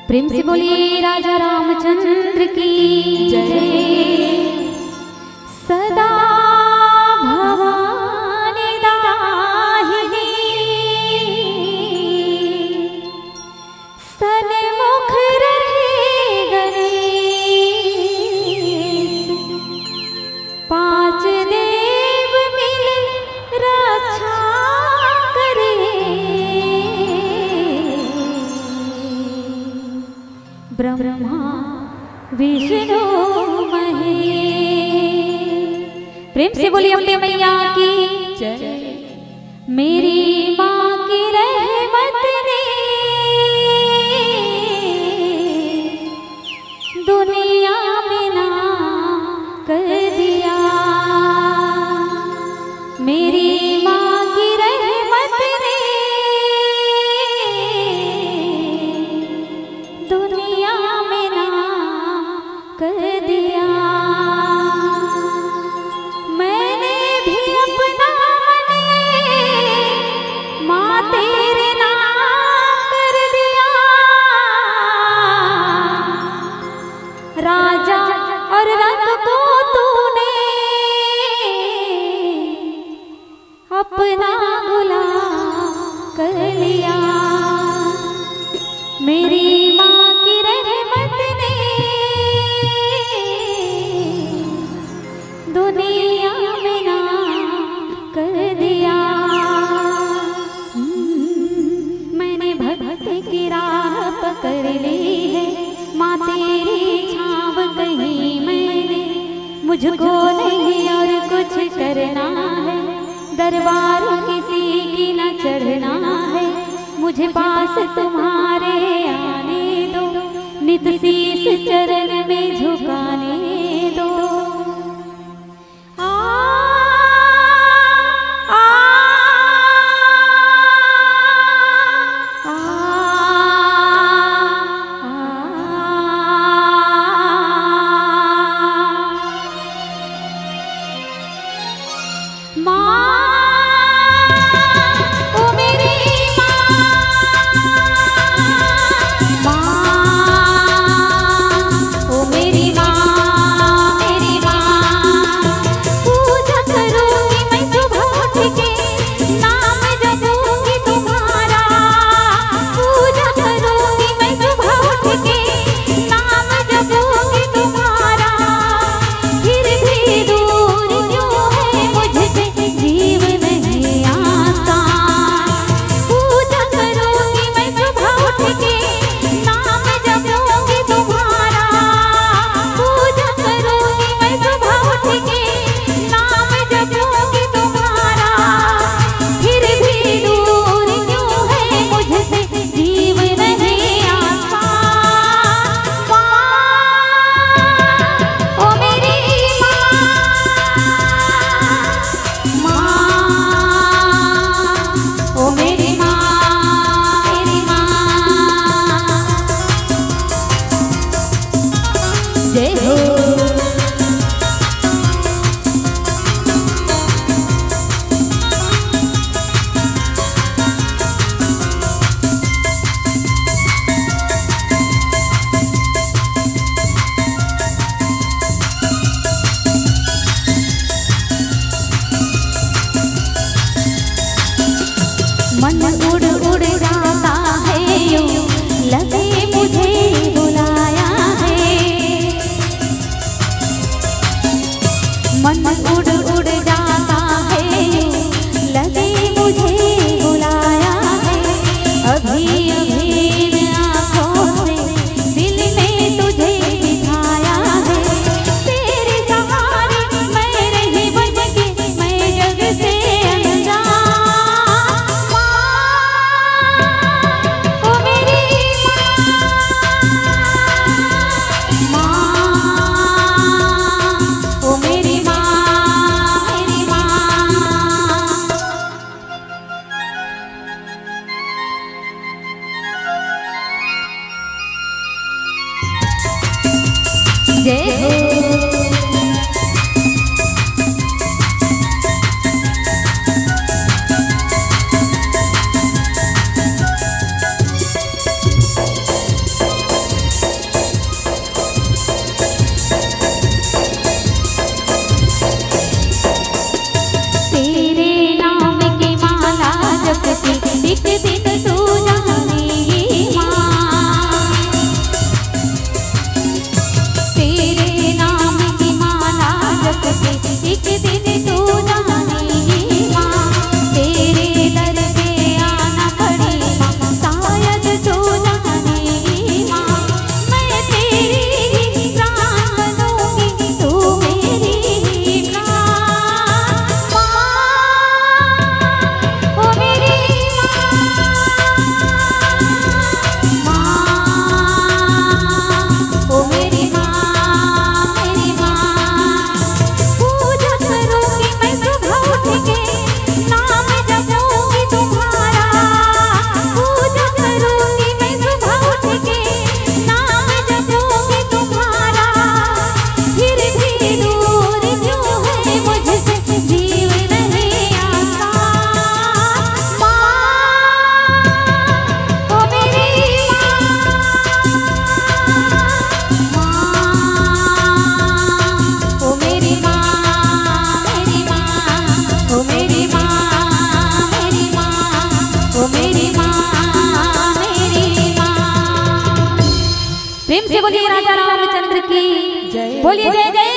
प्रेम से बोलिए राजा रामचंद्र की जय। सदा भवानी दाहिनी सन्मुख रहे गणेश, पांच देव मिल रक्षा करे, ब्रह्मा विष्णु महेश। प्रेम से बोलिए अम्बे मैया की जय। मेरी माँ की रहमत ने दुनिया में नाम कर दिया, मेरी माँ की रहमत ने दुनिया में नाम कर दिया। मैंने भी अपना मन माँ तेरे नाम कर दिया, राजा और रंग को तूने अपना गुलाम कर लिया। मेरी माँ की रहमत ने दुनिया में नाम कर दिया। मैंने भक्ति की राह पकड़ ली है, माँ तेरी छाव कहीं मैंने, मुझको नहीं और कुछ करना है, दरबार किसी की न चढ़ना है, मुझे पास तुम्हारे आने दो, नित शीस चरण में झुकाने दो। आ, आ, आ, मन उड़ उड़ जाता है यूं, लगे मुझे बुलाया है, मन उड़ उड़ जाता है यूं, लगे मुझे बुलाया है, अभी अभी आँखों से दिल में तुझे दिखाया है, तेरे सहारे मैं रही बन के, मैं जग से अनजान। जय हो। से बोलिए राजा रामचंद्र की जय। बोलिए जय जय